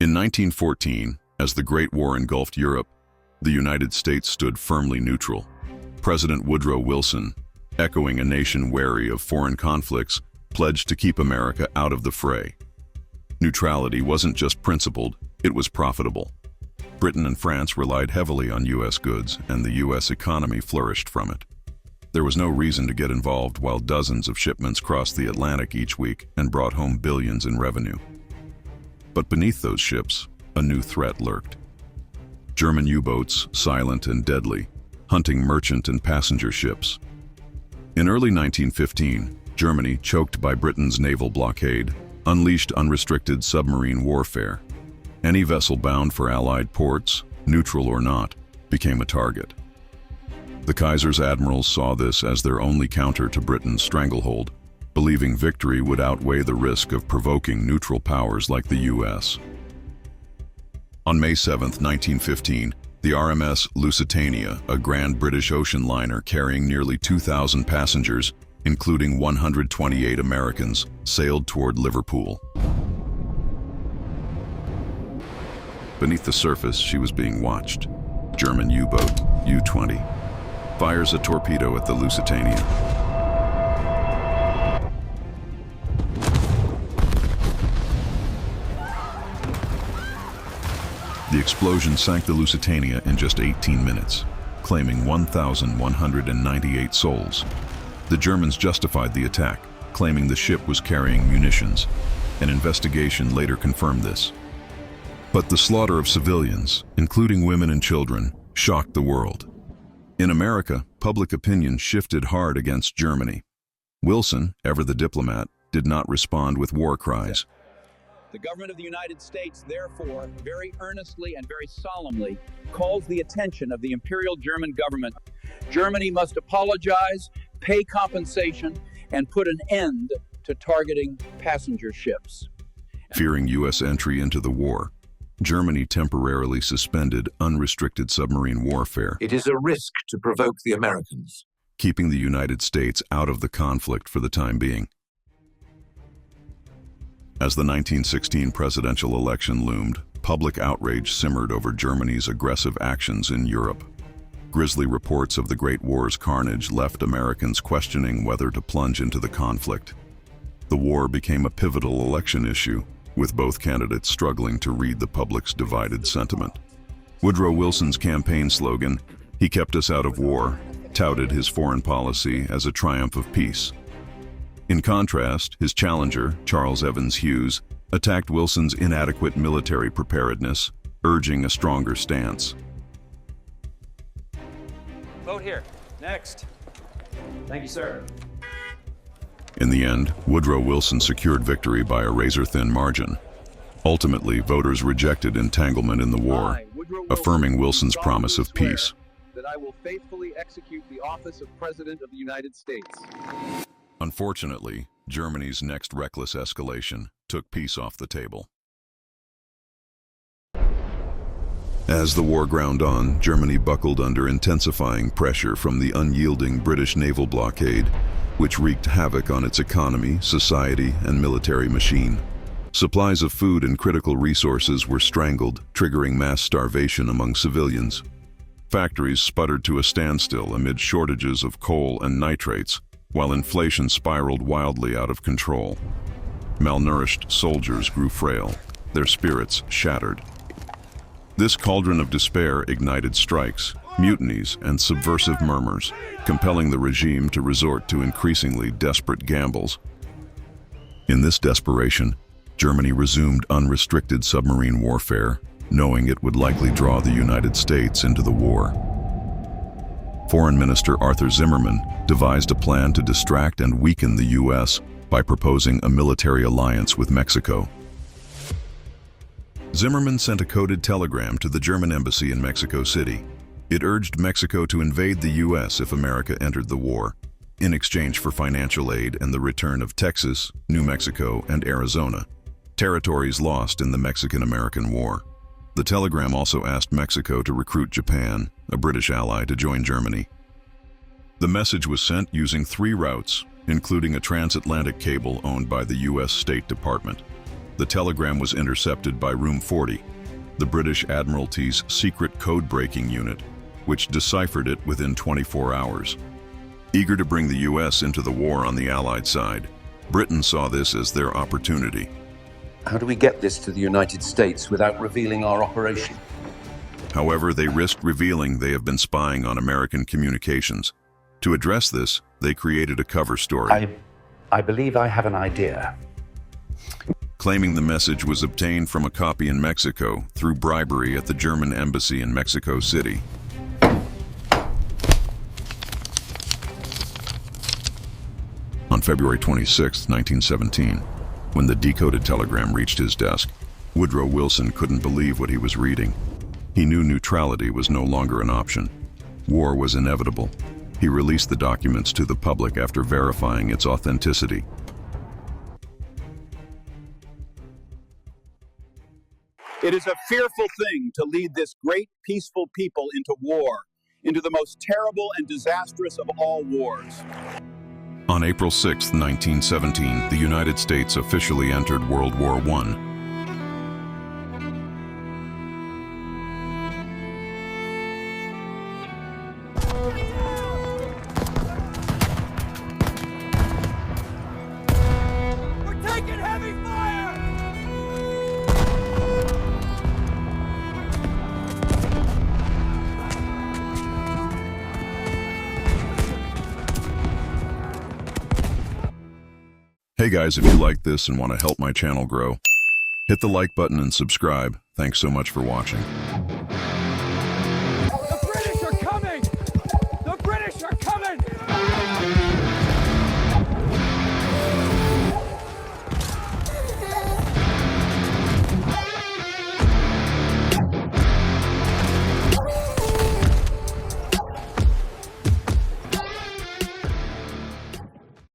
In 1914, as the Great War engulfed Europe, the United States stood firmly neutral. President Woodrow Wilson, echoing a nation wary of foreign conflicts, pledged to keep America out of the fray. Neutrality wasn't just principled, it was profitable. Britain and France relied heavily on U.S. goods, and the U.S. economy flourished from it. There was no reason to get involved while dozens of shipments crossed the Atlantic each week and brought home billions in revenue. But beneath those ships, a new threat lurked. German U-boats, silent and deadly, hunting merchant and passenger ships. In early 1915, Germany, choked by Britain's naval blockade, unleashed unrestricted submarine warfare. Any vessel bound for Allied ports, neutral or not, became a target. The Kaiser's admirals saw this as their only counter to Britain's stranglehold, believing victory would outweigh the risk of provoking neutral powers like the U.S. On May 7, 1915, the RMS Lusitania, a Grand British ocean liner carrying nearly 2,000 passengers, including 128 Americans, sailed toward Liverpool. Beneath the surface, she was being watched. German U-boat, U-20, fires a torpedo at the Lusitania. The explosion sank the Lusitania in just 18 minutes, claiming 1,198 souls. The Germans justified the attack, claiming the ship was carrying munitions. An investigation later confirmed this. But the slaughter of civilians, including women and children, shocked the world. In America, public opinion shifted hard against Germany. Wilson, ever the diplomat, did not respond with war cries. The government of the United States, therefore, very earnestly and very solemnly calls the attention of the Imperial German government. Germany must apologize, pay compensation, and put an end to targeting passenger ships. Fearing U.S. entry into the war, Germany temporarily suspended unrestricted submarine warfare. It is a risk to provoke the Americans, keeping the United States out of the conflict for the time being. As the 1916 presidential election loomed, public outrage simmered over Germany's aggressive actions in Europe. Grisly reports of the Great War's carnage left Americans questioning whether to plunge into the conflict. The war became a pivotal election issue, with both candidates struggling to read the public's divided sentiment. Woodrow Wilson's campaign slogan, "He kept us out of war," touted his foreign policy as a triumph of peace. In contrast, his challenger, Charles Evans Hughes, attacked Wilson's inadequate military preparedness, urging a stronger stance. Vote here. Next. Thank you, sir. In the end, Woodrow Wilson secured victory by a razor-thin margin. Ultimately, voters rejected entanglement in the war, affirming Wilson's promise of peace. That I will faithfully execute the office of President of the United States. Unfortunately, Germany's next reckless escalation took peace off the table. As the war ground on, Germany buckled under intensifying pressure from the unyielding British naval blockade, which wreaked havoc on its economy, society, and military machine. Supplies of food and critical resources were strangled, triggering mass starvation among civilians. Factories sputtered to a standstill amid shortages of coal and nitrates, while inflation spiraled wildly out of control. Malnourished soldiers grew frail, their spirits shattered. This cauldron of despair ignited strikes, mutinies, and subversive murmurs, compelling the regime to resort to increasingly desperate gambles. In this desperation, Germany resumed unrestricted submarine warfare, knowing it would likely draw the United States into the war. Foreign Minister Arthur Zimmerman devised a plan to distract and weaken the U.S. by proposing a military alliance with Mexico. Zimmerman sent a coded telegram to the German embassy in Mexico City. It urged Mexico to invade the U.S. if America entered the war, in exchange for financial aid and the return of Texas, New Mexico, and Arizona, territories lost in the Mexican-American War. The telegram also asked Mexico to recruit Japan, a British ally, to join Germany. The message was sent using 3 routes, including a transatlantic cable owned by the U.S. State Department. The telegram was intercepted by Room 40, the British Admiralty's secret code-breaking unit, which deciphered it within 24 hours. Eager to bring the U.S. into the war on the Allied side, Britain saw this as their opportunity. How do we get this to the United States without revealing our operation? However, they risked revealing they have been spying on American communications. To address this, they created a cover story. I believe I have an idea. Claiming the message was obtained from a copy in Mexico through bribery at the German embassy in Mexico City. On February 26, 1917, when the decoded telegram reached his desk, Woodrow Wilson couldn't believe what he was reading. He knew neutrality was no longer an option. War was inevitable. He released the documents to the public after verifying its authenticity. It is a fearful thing to lead this great peaceful people into war, into the most terrible and disastrous of all wars. On April 6, 1917, the United States officially entered World War I. We're taking heavy fire! Hey guys, if you like this and want to help my channel grow, hit the like button and subscribe. Thanks so much for watching.